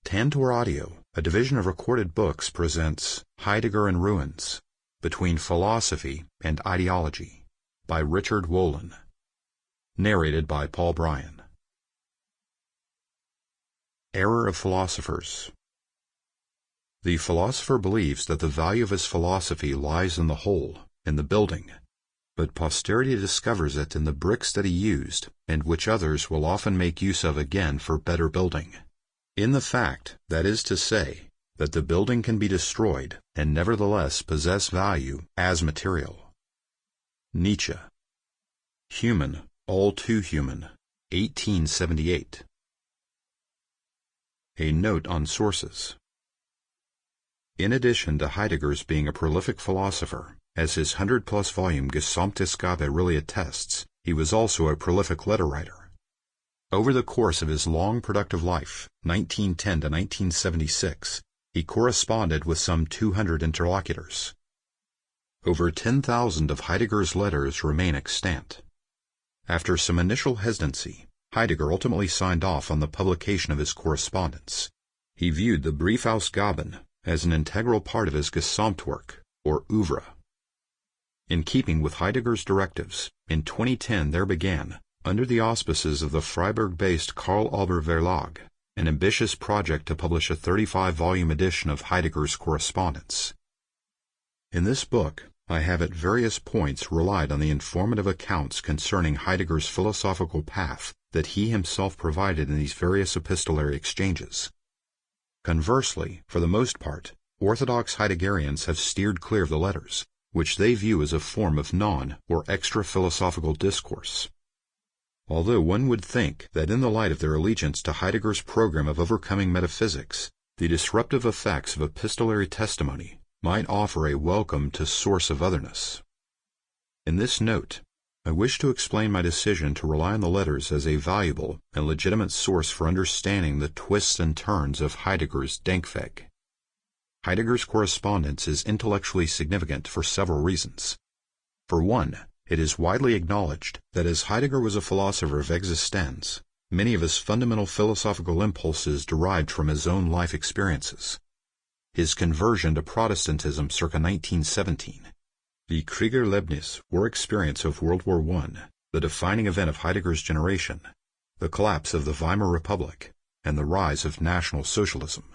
Tantor Audio, a division of recorded books, presents Heidegger and Ruins, Between Philosophy and Ideology, by Richard Wolin. Narrated by Brion. Error of Philosophers. The philosopher believes that the value of his philosophy lies in the whole, in the building, but posterity discovers it in the bricks that he used, and which others will often make use of again for better building. In the fact, that is to say, that the building can be destroyed and nevertheless possess value as material. Nietzsche. Human, all too human, 1878. A note on sources. In addition to Heidegger's being a prolific philosopher, as his 100-plus volume Gesamtausgabe really attests, he was also a prolific letter writer. Over the course of his long productive life, 1910 to 1976, he corresponded with some 200 interlocutors. Over 10,000 of Heidegger's letters remain extant. After some initial hesitancy, Heidegger ultimately signed off on the publication of his correspondence. He viewed the Briefausgaben as an integral part of his Gesamtwerk, or oeuvre. In keeping with Heidegger's directives, in 2010 there began, under the auspices of the Freiburg-based Karl Albert Verlag, an ambitious project to publish a 35-volume edition of Heidegger's correspondence. In this book, I have at various points relied on the informative accounts concerning Heidegger's philosophical path that he himself provided in these various epistolary exchanges. Conversely, for the most part, orthodox Heideggerians have steered clear of the letters, which they view as a form of non- or extra-philosophical discourse. Although one would think that in the light of their allegiance to Heidegger's program of overcoming metaphysics, the disruptive effects of epistolary testimony might offer a welcome to source of otherness. In this note, I wish to explain my decision to rely on the letters as a valuable and legitimate source for understanding the twists and turns of Heidegger's Denkweg. Heidegger's correspondence is intellectually significant for several reasons. For one, it is widely acknowledged that as Heidegger was a philosopher of existenz, many of his fundamental philosophical impulses derived from his own life experiences. His conversion to Protestantism circa 1917, the Kriegerlebnis, war experience of World War I, the defining event of Heidegger's generation, the collapse of the Weimar Republic, and the rise of National Socialism.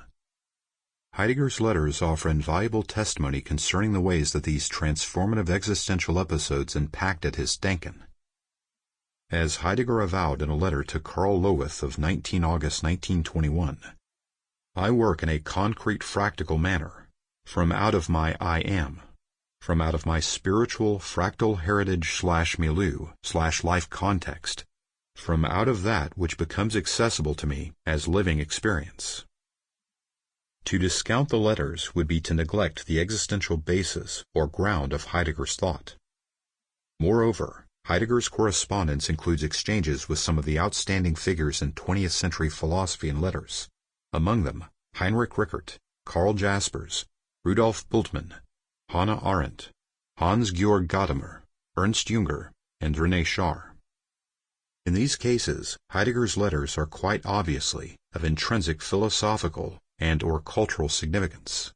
Heidegger's letters offer invaluable testimony concerning the ways that these transformative existential episodes impacted his denken. As Heidegger avowed in a letter to Karl Lowith of 19 August 1921, I work in a concrete fractal manner, from out of my I am, from out of my spiritual fractal heritage/milieu/life context, from out of that which becomes accessible to me as living experience. To discount the letters would be to neglect the existential basis or ground of Heidegger's thought. Moreover, Heidegger's correspondence includes exchanges with some of the outstanding figures in 20th century philosophy and letters, among them Heinrich Rickert, Karl Jaspers, Rudolf Bultmann, Hannah Arendt, Hans-Georg Gadamer, Ernst Jünger, and René Char. In these cases, Heidegger's letters are quite obviously of intrinsic philosophical and/or cultural significance.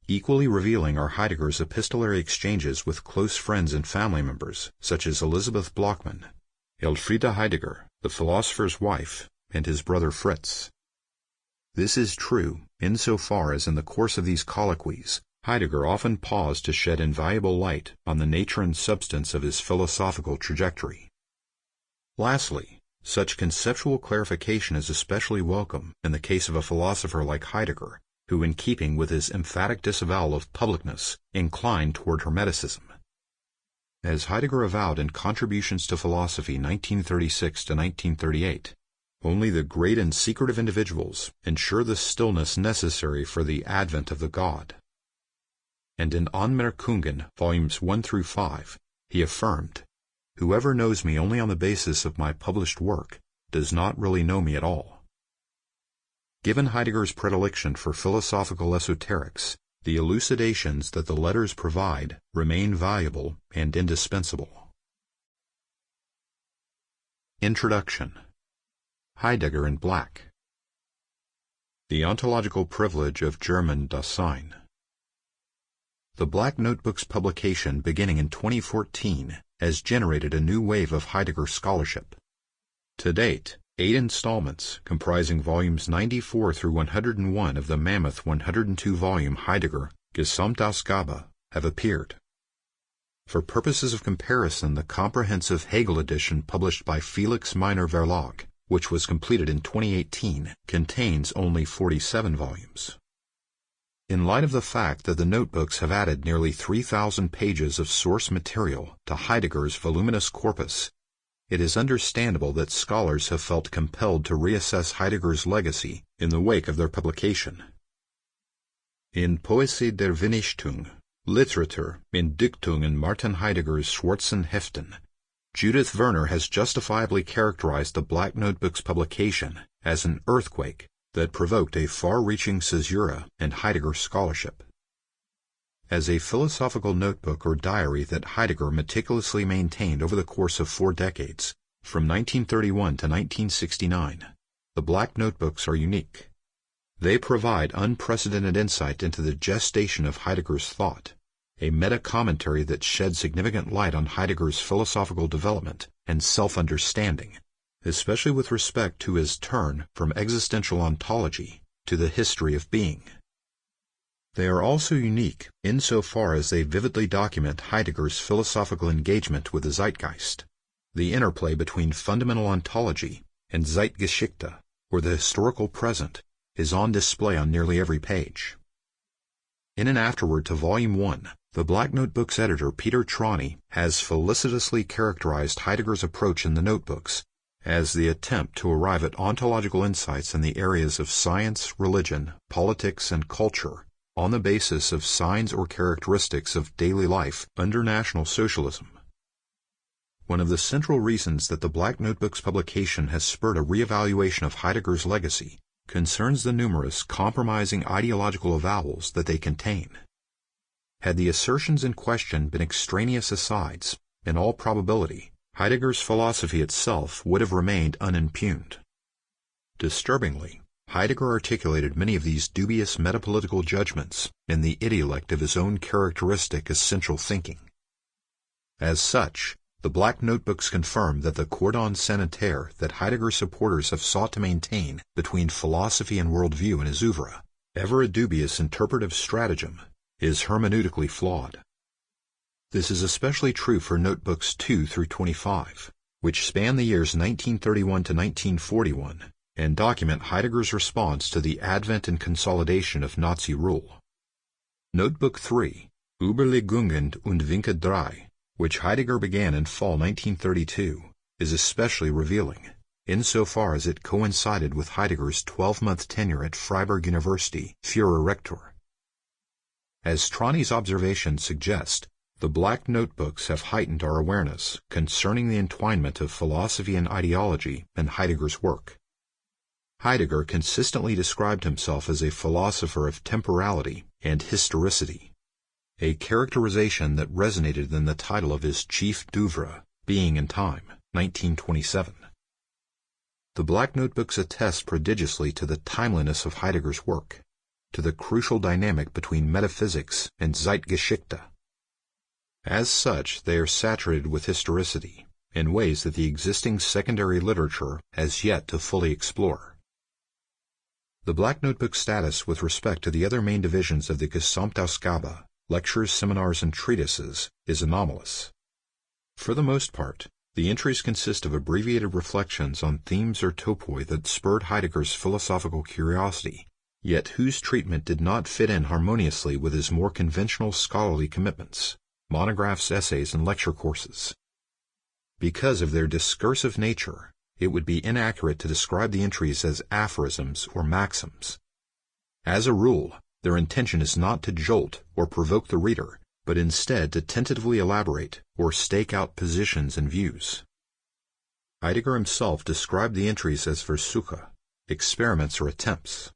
Equally revealing are Heidegger's epistolary exchanges with close friends and family members, such as Elisabeth Blockmann, Elfriede Heidegger, the philosopher's wife, and his brother Fritz. This is true insofar as in the course of these colloquies, Heidegger often paused to shed invaluable light on the nature and substance of his philosophical trajectory. Lastly, such conceptual clarification is especially welcome in the case of a philosopher like Heidegger, who, in keeping with his emphatic disavowal of publicness, inclined toward Hermeticism. As Heidegger avowed in Contributions to Philosophy 1936 to 1938, only the great and secretive individuals ensure the stillness necessary for the advent of the God. And in Anmerkungen, volumes 1 through 5, he affirmed, "Whoever knows me only on the basis of my published work does not really know me at all." Given Heidegger's predilection for philosophical esoterics, the elucidations that the letters provide remain valuable and indispensable. Introduction. Heidegger in Black. The ontological privilege of German Dasein. The Black Notebook's publication beginning in 2014 has generated a new wave of Heidegger scholarship. To date, 8 installments, comprising volumes 94 through 101 of the mammoth 102-volume Heidegger Gesamtausgabe, have appeared. For purposes of comparison, the comprehensive Hegel edition published by Felix Meiner Verlag, which was completed in 2018, contains only 47 volumes. In light of the fact that the notebooks have added nearly 3,000 pages of source material to Heidegger's voluminous corpus, it is understandable that scholars have felt compelled to reassess Heidegger's legacy in the wake of their publication. In Poesie der Vernichtung, Literatur in Dichtungen Martin Heideggers Schwarzen Heften, Judith Werner has justifiably characterized the Black Notebook's publication as an earthquake that provoked a far-reaching caesura in Heidegger scholarship. As a philosophical notebook or diary that Heidegger meticulously maintained over the course of 4 decades, from 1931 to 1969, the Black Notebooks are unique. They provide unprecedented insight into the gestation of Heidegger's thought, a meta-commentary that sheds significant light on Heidegger's philosophical development and self-understanding, especially with respect to his turn from existential ontology to the history of being. They are also unique insofar as they vividly document Heidegger's philosophical engagement with the Zeitgeist. The interplay between fundamental ontology and Zeitgeschichte, or the historical present, is on display on nearly every page. In an afterword to Volume 1, the Black Notebook's editor Peter Trani has felicitously characterized Heidegger's approach in the notebooks as the attempt to arrive at ontological insights in the areas of science, religion, politics, and culture on the basis of signs or characteristics of daily life under National Socialism. One of the central reasons that the Black Notebook's publication has spurred a reevaluation of Heidegger's legacy concerns the numerous compromising ideological avowals that they contain. Had the assertions in question been extraneous asides, in all probability, Heidegger's philosophy itself would have remained unimpugned. Disturbingly, Heidegger articulated many of these dubious metapolitical judgments in the idiolect of his own characteristic essential thinking. As such, the Black Notebooks confirm that the cordon sanitaire that Heidegger supporters have sought to maintain between philosophy and worldview in his oeuvre, ever a dubious interpretive stratagem, is hermeneutically flawed. This is especially true for Notebooks 2 through 25, which span the years 1931 to 1941 and document Heidegger's response to the advent and consolidation of Nazi rule. Notebook 3, Überlegungen und Winke 3, which Heidegger began in fall 1932, is especially revealing, insofar as it coincided with Heidegger's 12-month tenure at Freiburg University, Führer Rector. As Trani's observations suggest, the Black Notebooks have heightened our awareness concerning the entwinement of philosophy and ideology in Heidegger's work. Heidegger consistently described himself as a philosopher of temporality and historicity, a characterization that resonated in the title of his chief d'oeuvre, Being in Time, 1927. The Black Notebooks attest prodigiously to the timeliness of Heidegger's work, to the crucial dynamic between metaphysics and Zeitgeschichte. As such, they are saturated with historicity, in ways that the existing secondary literature has yet to fully explore. The Black Notebook's status with respect to the other main divisions of the Gesamtausgabe, lectures, seminars, and treatises, is anomalous. For the most part, the entries consist of abbreviated reflections on themes or topoi that spurred Heidegger's philosophical curiosity, yet whose treatment did not fit in harmoniously with his more conventional scholarly commitments, monographs, essays, and lecture courses. Because of their discursive nature, it would be inaccurate to describe the entries as aphorisms or maxims. As a rule, their intention is not to jolt or provoke the reader, but instead to tentatively elaborate or stake out positions and views. Heidegger himself described the entries as Versuche, experiments or attempts.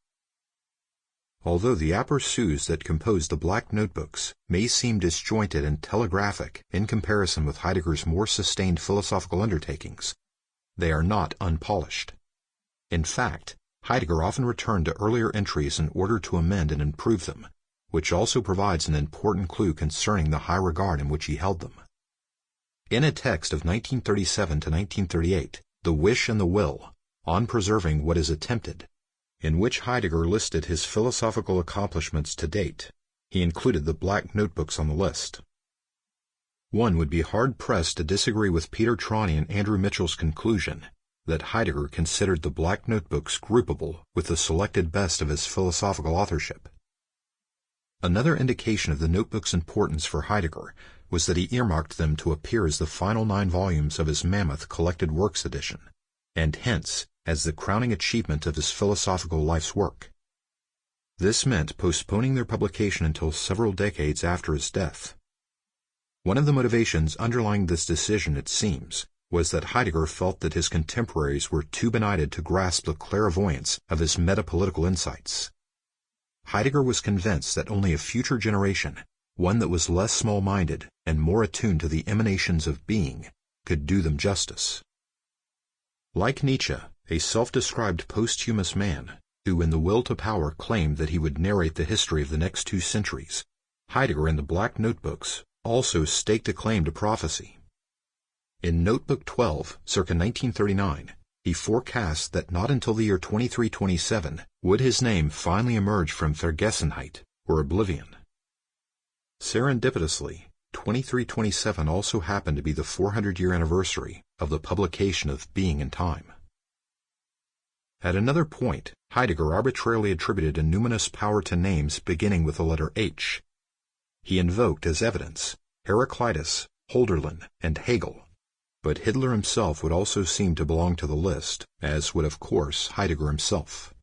Although the aperçus that compose the Black Notebooks may seem disjointed and telegraphic in comparison with Heidegger's more sustained philosophical undertakings, they are not unpolished. In fact, Heidegger often returned to earlier entries in order to amend and improve them, which also provides an important clue concerning the high regard in which he held them. In a text of 1937 to 1938, The Wish and the Will, on preserving what is attempted, in which Heidegger listed his philosophical accomplishments to date, he included the black notebooks on the list. One would be hard-pressed to disagree with Peter Trani and Andrew Mitchell's conclusion that Heidegger considered the black notebooks groupable with the selected best of his philosophical authorship. Another indication of the notebook's importance for Heidegger was that he earmarked them to appear as the final 9 volumes of his mammoth collected works edition, and hence as the crowning achievement of his philosophical life's work. This meant postponing their publication until several decades after his death. One of the motivations underlying this decision, it seems, was that Heidegger felt that his contemporaries were too benighted to grasp the clairvoyance of his metapolitical insights. Heidegger was convinced that only a future generation, one that was less small-minded and more attuned to the emanations of being, could do them justice. Like Nietzsche, a self-described posthumous man, who in The Will to Power claimed that he would narrate the history of the next 2 centuries, Heidegger in the Black Notebooks also staked a claim to prophecy. In Notebook 12, circa 1939, he forecast that not until the year 2327 would his name finally emerge from Vergessenheit, or oblivion. Serendipitously, 2327 also happened to be the 400-year anniversary of the publication of Being and Time. At another point, Heidegger arbitrarily attributed a numinous power to names beginning with the letter H. He invoked as evidence Heraclitus, Hölderlin, and Hegel, but Hitler himself would also seem to belong to the list, as would of course Heidegger himself.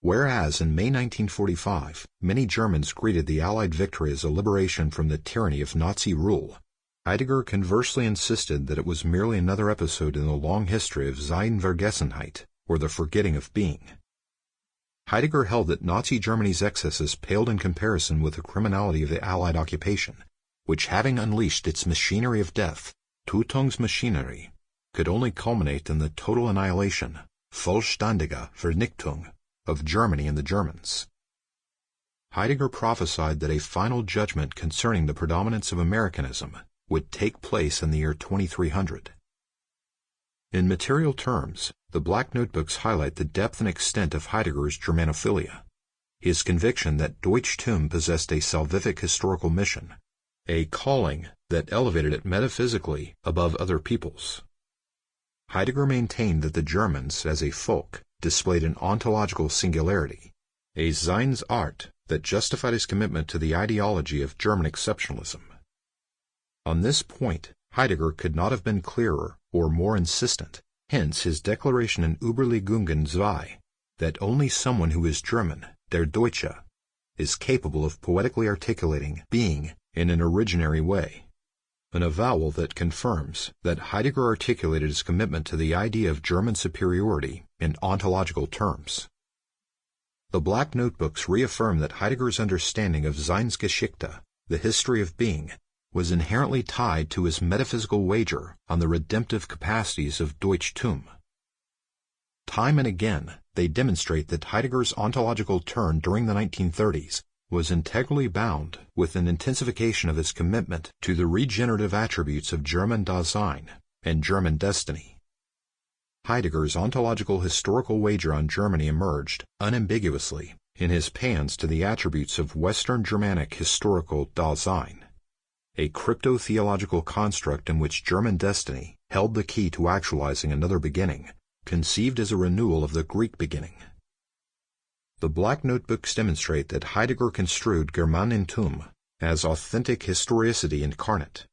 Whereas in May 1945, many Germans greeted the Allied victory as a liberation from the tyranny of Nazi rule, Heidegger conversely insisted that it was merely another episode in the long history of Sein Vergessenheit, or the forgetting of being. Heidegger held that Nazi Germany's excesses paled in comparison with the criminality of the Allied occupation, which, having unleashed its machinery of death, Tötungsmaschinerie, could only culminate in the total annihilation, vollständige Vernichtung, of Germany and the Germans. Heidegger prophesied that a final judgment concerning the predominance of Americanism would take place in the year 2300. In material terms, the Black Notebooks highlight the depth and extent of Heidegger's Germanophilia, his conviction that Deutschtum possessed a salvific historical mission, a calling that elevated it metaphysically above other peoples. Heidegger maintained that the Germans, as a folk, displayed an ontological singularity, a Seinsart that justified his commitment to the ideology of German exceptionalism. On this point, Heidegger could not have been clearer or more insistent, hence his declaration in Überlegungen 2 that only someone who is German, der Deutsche, is capable of poetically articulating being in an originary way, an avowal that confirms that Heidegger articulated his commitment to the idea of German superiority in ontological terms. The Black Notebooks reaffirm that Heidegger's understanding of Seinsgeschichte, the history of being, was inherently tied to his metaphysical wager on the redemptive capacities of Deutschtum. Time and again, they demonstrate that Heidegger's ontological turn during the 1930s was integrally bound with an intensification of his commitment to the regenerative attributes of German Dasein and German destiny. Heidegger's ontological historical wager on Germany emerged, unambiguously, in his pans to the attributes of Western Germanic historical Dasein, a crypto-theological construct in which German destiny held the key to actualizing another beginning, conceived as a renewal of the Greek beginning. The Black Notebooks demonstrate that Heidegger construed Germanentum as authentic historicity incarnate.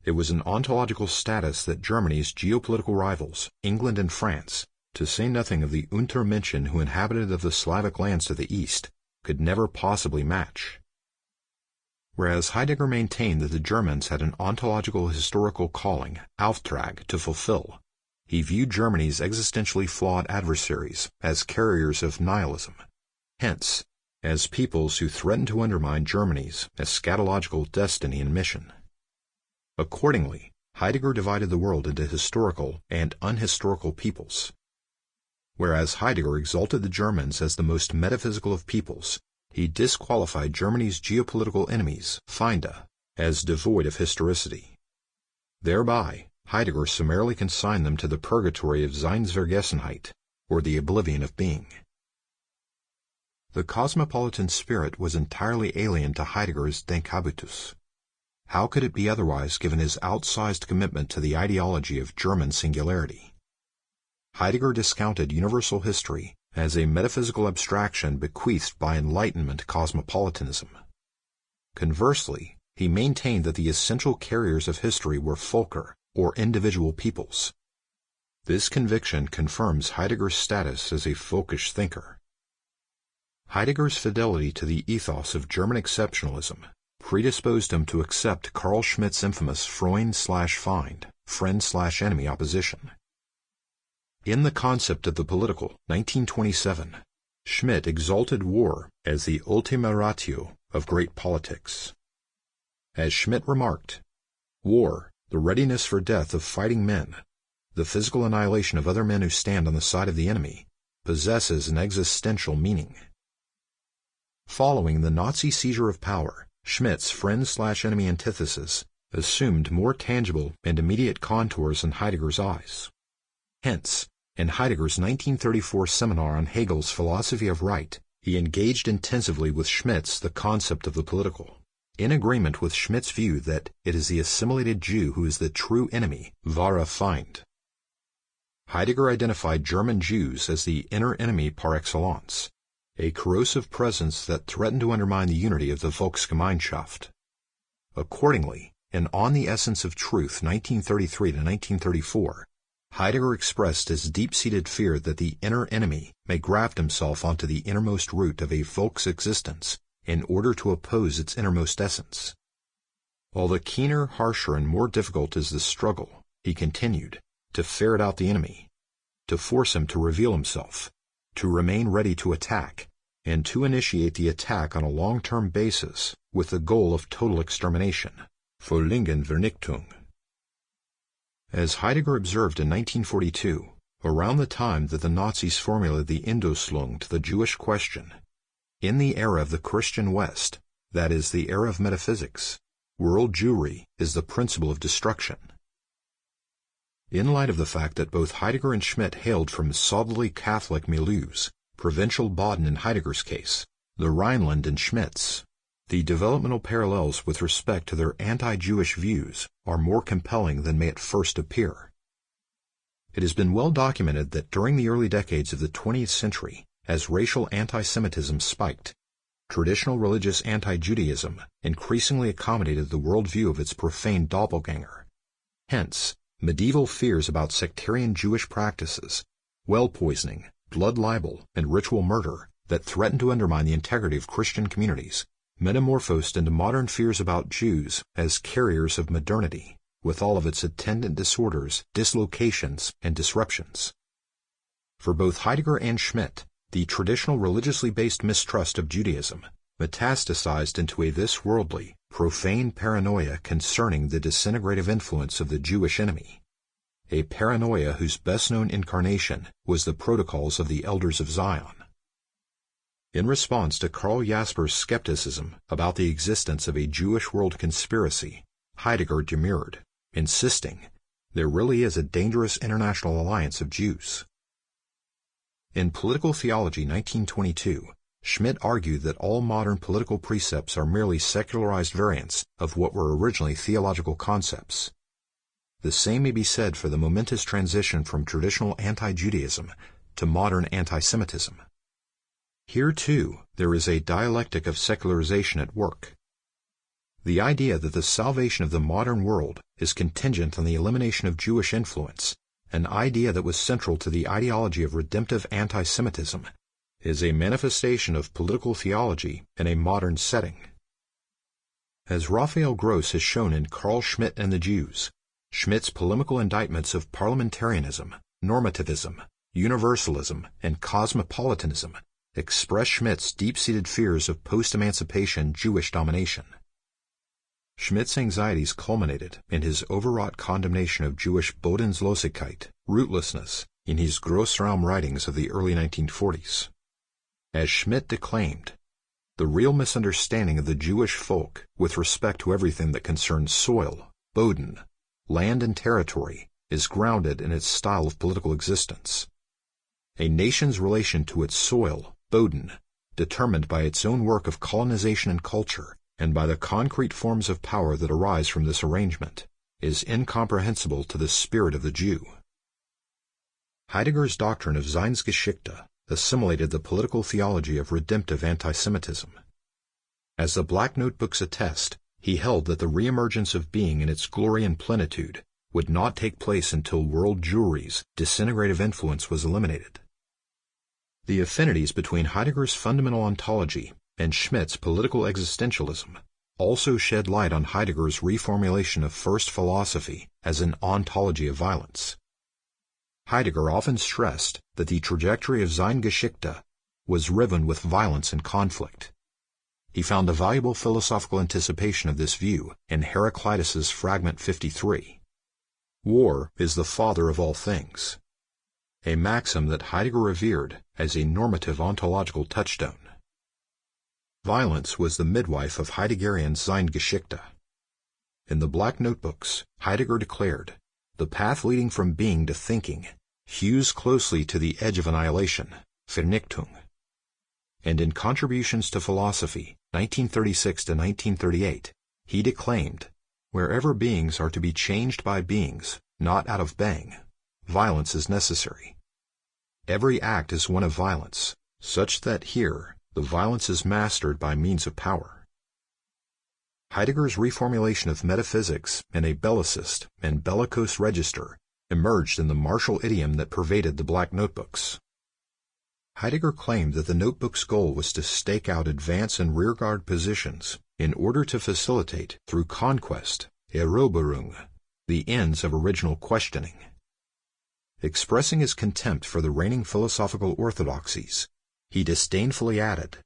It was an ontological status that Germany's geopolitical rivals, England and France, to say nothing of the Untermenschen who inhabited of the Slavic lands to the east, could never possibly match. Whereas Heidegger maintained that the Germans had an ontological historical calling, Auftrag, to fulfill, he viewed Germany's existentially flawed adversaries as carriers of nihilism, hence, as peoples who threatened to undermine Germany's eschatological destiny and mission. Accordingly, Heidegger divided the world into historical and unhistorical peoples. Whereas Heidegger exalted the Germans as the most metaphysical of peoples, he disqualified Germany's geopolitical enemies, Feinde, as devoid of historicity. Thereby, Heidegger summarily consigned them to the purgatory of Seinsvergessenheit, or the oblivion of being. The cosmopolitan spirit was entirely alien to Heidegger's Denkhabitus. How could it be otherwise given his outsized commitment to the ideology of German singularity? Heidegger discounted universal history as a metaphysical abstraction bequeathed by Enlightenment cosmopolitanism. Conversely, he maintained that the essential carriers of history were Völker, or individual peoples. This conviction confirms Heidegger's status as a folkish thinker. Heidegger's fidelity to the ethos of German exceptionalism predisposed him to accept Carl Schmitt's infamous Freund/Feind, friend/enemy opposition. In The Concept of the Political, 1927, Schmitt exalted war as the ultima ratio of great politics. As Schmitt remarked, war, the readiness for death of fighting men, the physical annihilation of other men who stand on the side of the enemy, possesses an existential meaning. Following the Nazi seizure of power, Schmitt's friend/enemy antithesis assumed more tangible and immediate contours in Heidegger's eyes. Hence, in Heidegger's 1934 seminar on Hegel's philosophy of right, he engaged intensively with Schmitt's The Concept of the Political, in agreement with Schmitt's view that it is the assimilated Jew who is the true enemy, wahrer Feind. Heidegger identified German Jews as the inner enemy par excellence, a corrosive presence that threatened to undermine the unity of the Volksgemeinschaft. Accordingly, in On the Essence of Truth, 1933 to 1934, Heidegger expressed his deep-seated fear that the inner enemy may graft himself onto the innermost root of a Volk's existence in order to oppose its innermost essence. All the keener, harsher, and more difficult is the struggle, he continued, to ferret out the enemy, to force him to reveal himself, to remain ready to attack, and to initiate the attack on a long-term basis with the goal of total extermination, vollingen Vernichtung. As Heidegger observed in 1942, around the time that the Nazis formulated the Indoslung to the Jewish question, in the era of the Christian West, that is, the era of metaphysics, world Jewry is the principle of destruction. In light of the fact that both Heidegger and Schmitt hailed from solidly Catholic milieus, provincial Baden in Heidegger's case, the Rhineland in Schmitt's, the developmental parallels with respect to their anti-Jewish views are more compelling than may at first appear. It has been well documented that during the early decades of the 20th century, as racial anti-Semitism spiked, traditional religious anti-Judaism increasingly accommodated the worldview of its profane doppelganger. Hence, medieval fears about sectarian Jewish practices, well poisoning, blood libel, and ritual murder that threatened to undermine the integrity of Christian communities metamorphosed into modern fears about Jews as carriers of modernity, with all of its attendant disorders, dislocations, and disruptions. For both Heidegger and Schmitt, the traditional religiously based mistrust of Judaism metastasized into a this-worldly, profane paranoia concerning the disintegrative influence of the Jewish enemy, a paranoia whose best-known incarnation was the Protocols of the Elders of Zion. In response to Karl Jasper's skepticism about the existence of a Jewish world conspiracy, Heidegger demurred, insisting, there really is a dangerous international alliance of Jews. In Political Theology 1922, Schmitt argued that all modern political precepts are merely secularized variants of what were originally theological concepts. The same may be said for the momentous transition from traditional anti-Judaism to modern anti-Semitism. Here, too, there is a dialectic of secularization at work. The idea that the salvation of the modern world is contingent on the elimination of Jewish influence, an idea that was central to the ideology of redemptive anti-Semitism, is a manifestation of political theology in a modern setting. As Raphael Gross has shown in Carl Schmitt and the Jews, Schmitt's polemical indictments of parliamentarianism, normativism, universalism, and cosmopolitanism express Schmitt's deep-seated fears of post-emancipation Jewish domination. Schmitt's anxieties culminated in his overwrought condemnation of Jewish Bodenslosigkeit, rootlessness, in his Grossraum writings of the early 1940s. As Schmidt declaimed, the real misunderstanding of the Jewish folk with respect to everything that concerns soil, Boden, land and territory is grounded in its style of political existence. A nation's relation to its soil, Boden, determined by its own work of colonization and culture, and by the concrete forms of power that arise from this arrangement, is incomprehensible to the spirit of the Jew. Heidegger's doctrine of Seinsgeschichte assimilated the political theology of redemptive anti-Semitism. As the Black Notebooks attest, he held that the reemergence of being in its glory and plenitude would not take place until world Jewry's disintegrative influence was eliminated. The affinities between Heidegger's fundamental ontology and Schmidt's political existentialism also shed light on Heidegger's reformulation of first philosophy as an ontology of violence. Heidegger often stressed that the trajectory of Seinsgeschichte was riven with violence and conflict. He found a valuable philosophical anticipation of this view in Heraclitus's Fragment 53. War is the father of all things, a maxim that Heidegger revered as a normative ontological touchstone. Violence was the midwife of Heideggerian Seinsgeschichte. In the Black Notebooks, Heidegger declared, "The path leading from being to thinking hews closely to the edge of annihilation, Vernichtung." And in Contributions to Philosophy, 1936 to 1938, he declaimed, "Wherever beings are to be changed by beings, not out of bang, violence is necessary. Every act is one of violence, such that here the violence is mastered by means of power." Heidegger's reformulation of metaphysics in a bellicist and bellicose register emerged in the martial idiom that pervaded the Black Notebooks. Heidegger claimed that the notebook's goal was to stake out advance and rearguard positions in order to facilitate, through conquest, Eroberung, the ends of original questioning. Expressing his contempt for the reigning philosophical orthodoxies, he disdainfully added,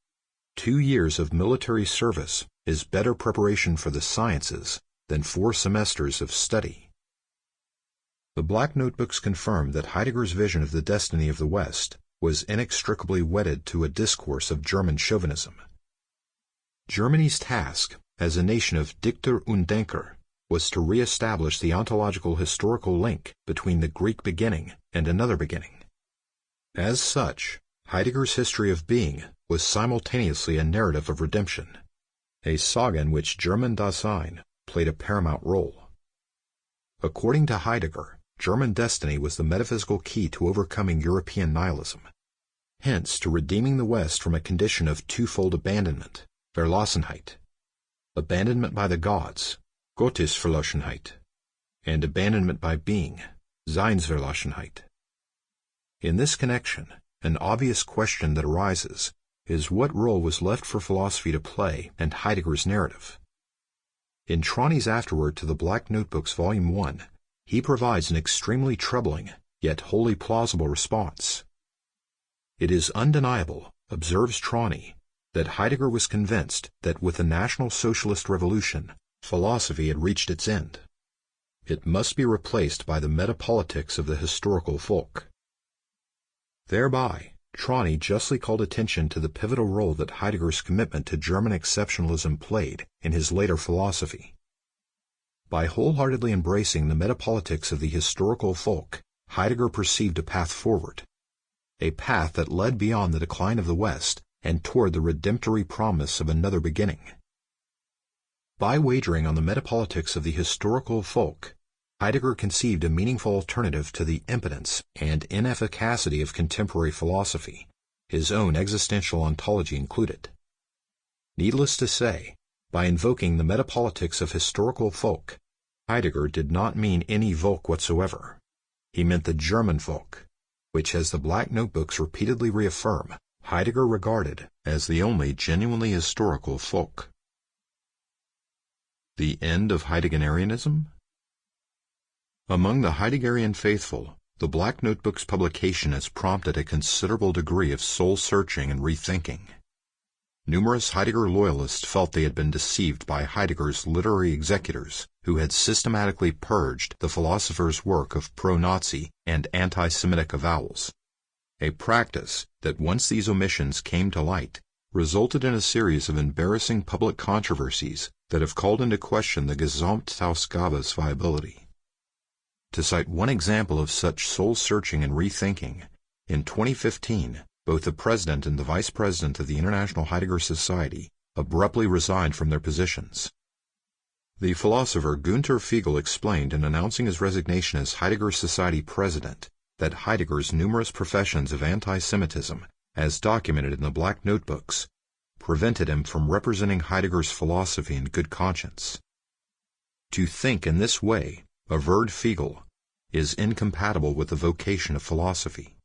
2 years of military service is better preparation for the sciences than 4 semesters of study. The Black Notebooks confirmed that Heidegger's vision of the destiny of the West was inextricably wedded to a discourse of German chauvinism. Germany's task as a nation of Dichter und Denker was to re-establish the ontological historical link between the Greek beginning and another beginning. As such, Heidegger's history of being was simultaneously a narrative of redemption, a saga in which German Dasein played a paramount role. According to Heidegger, German destiny was the metaphysical key to overcoming European nihilism, hence to redeeming the West from a condition of twofold abandonment, Verlassenheit, abandonment by the gods, Gottesverlassenheit, and abandonment by being, Seinsverlassenheit. In this connection, an obvious question that arises is what role was left for philosophy to play in Heidegger's narrative. In Trani's afterword to the Black Notebooks Volume 1, he provides an extremely troubling, yet wholly plausible response. It is undeniable, observes Trani, that Heidegger was convinced that with the National Socialist revolution, philosophy had reached its end. It must be replaced by the metapolitics of the historical folk. Thereby, Trani justly called attention to the pivotal role that Heidegger's commitment to German exceptionalism played in his later philosophy. By wholeheartedly embracing the metapolitics of the historical folk, Heidegger perceived a path forward, a path that led beyond the decline of the West and toward the redemptory promise of another beginning. By wagering on the metapolitics of the historical folk, Heidegger conceived a meaningful alternative to the impotence and inefficacity of contemporary philosophy, his own existential ontology included. Needless to say, by invoking the metapolitics of historical folk, Heidegger did not mean any folk whatsoever. He meant the German folk, which, as the Black Notebooks repeatedly reaffirm, Heidegger regarded as the only genuinely historical folk. The end of Heideggerianism? Among the Heideggerian faithful, the Black Notebooks publication has prompted a considerable degree of soul-searching and rethinking. Numerous Heidegger loyalists felt they had been deceived by Heidegger's literary executors, who had systematically purged the philosopher's work of pro-Nazi and anti-Semitic avowals, a practice that, once these omissions came to light, resulted in a series of embarrassing public controversies that have called into question the Gesamtausgabe's viability. To cite one example of such soul-searching and rethinking, in 2015, both the president and the vice president of the International Heidegger Society abruptly resigned from their positions. The philosopher Günter Fiegel explained in announcing his resignation as Heidegger Society president that Heidegger's numerous professions of anti-Semitism, as documented in the Black Notebooks, prevented him from representing Heidegger's philosophy in good conscience. To think in this way, averred Fiegel, is incompatible with the vocation of philosophy.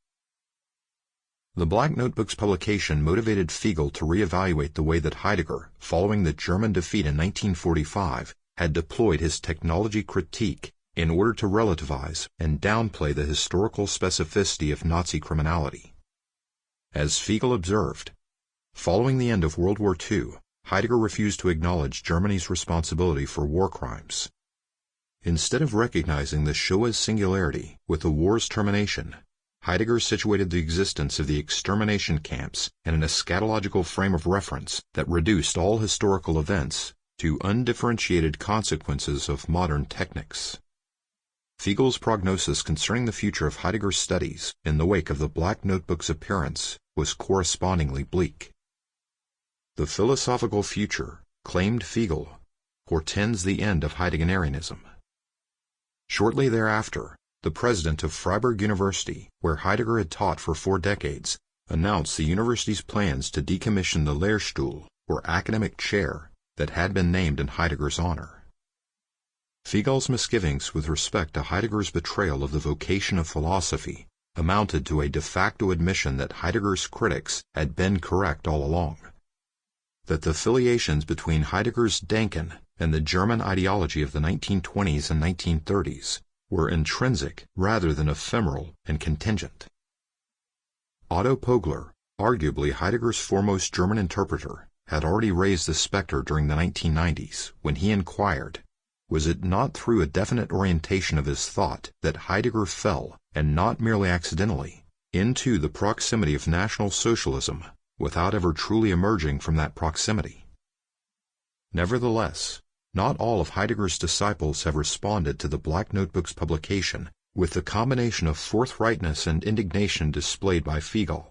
The Black Notebooks publication motivated Fiegel to reevaluate the way that Heidegger, following the German defeat in 1945, had deployed his technology critique in order to relativize and downplay the historical specificity of Nazi criminality. As Fiegel observed, following the end of World War II, Heidegger refused to acknowledge Germany's responsibility for war crimes. Instead of recognizing the Shoah's singularity with the war's termination, Heidegger situated the existence of the extermination camps in an eschatological frame of reference that reduced all historical events to undifferentiated consequences of modern techniques. Fiegel's prognosis concerning the future of Heidegger's studies in the wake of the Black Notebook's appearance was correspondingly bleak. The philosophical future, claimed Fiegel, portends the end of Heideggerianism. Shortly thereafter, the president of Freiburg University, where Heidegger had taught for 4 decades, announced the university's plans to decommission the Lehrstuhl, or academic chair, that had been named in Heidegger's honor. Fiegel's misgivings with respect to Heidegger's betrayal of the vocation of philosophy amounted to a de facto admission that Heidegger's critics had been correct all along, that the affiliations between Heidegger's Denken and the German ideology of the 1920s and 1930s were intrinsic rather than ephemeral and contingent. Otto Pogler, arguably Heidegger's foremost German interpreter, had already raised the specter during the 1990s when he inquired, was it not through a definite orientation of his thought that Heidegger fell, and not merely accidentally, into the proximity of National Socialism without ever truly emerging from that proximity? Nevertheless, not all of Heidegger's disciples have responded to the Black Notebooks publication with the combination of forthrightness and indignation displayed by Fiegel.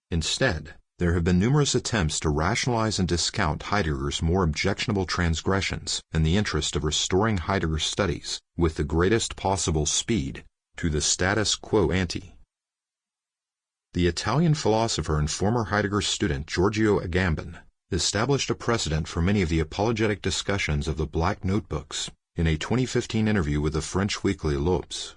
Instead, there have been numerous attempts to rationalize and discount Heidegger's more objectionable transgressions in the interest of restoring Heidegger's studies with the greatest possible speed to the status quo ante. The Italian philosopher and former Heidegger student Giorgio Agamben established a precedent for many of the apologetic discussions of the Black Notebooks in a 2015 interview with the French weekly L'Obs.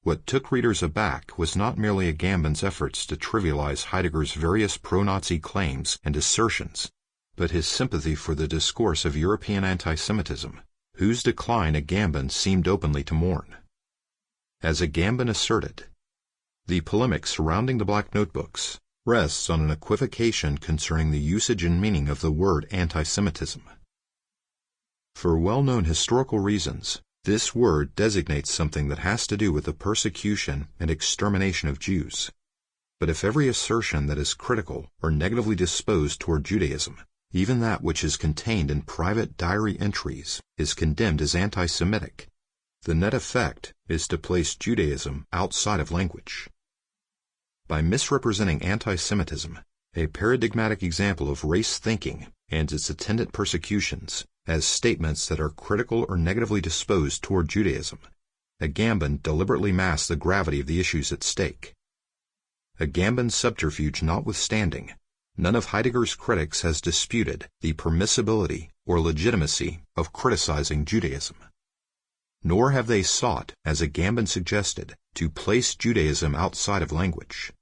What took readers aback was not merely Agamben's efforts to trivialize Heidegger's various pro-Nazi claims and assertions, but his sympathy for the discourse of European anti-Semitism, whose decline Agamben seemed openly to mourn. As Agamben asserted, the polemic surrounding the Black Notebooks rests on an equivocation concerning the usage and meaning of the word anti-Semitism. For well-known historical reasons, this word designates something that has to do with the persecution and extermination of Jews. But if every assertion that is critical or negatively disposed toward Judaism, even that which is contained in private diary entries, is condemned as anti-Semitic, the net effect is to place Judaism outside of language. By misrepresenting anti-Semitism, a paradigmatic example of race thinking and its attendant persecutions, as statements that are critical or negatively disposed toward Judaism, Agamben deliberately masked the gravity of the issues at stake. Agamben's subterfuge notwithstanding, none of Heidegger's critics has disputed the permissibility or legitimacy of criticizing Judaism. Nor have they sought, as Agamben suggested, to place Judaism outside of language.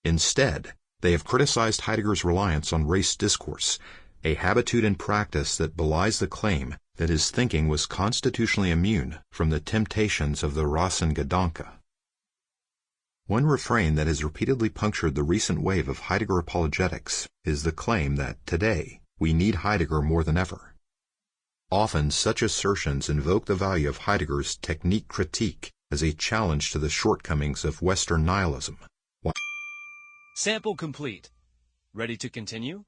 Instead, they have criticized Heidegger's reliance on race discourse, a habitude and practice that belies the claim that his thinking was constitutionally immune from the temptations of the Rassengedanke. One refrain that has repeatedly punctured the recent wave of Heidegger apologetics is the claim that, today, we need Heidegger more than ever. Often such assertions invoke the value of Heidegger's technique critique as a challenge to the shortcomings of Western nihilism. Sample complete. Ready to continue?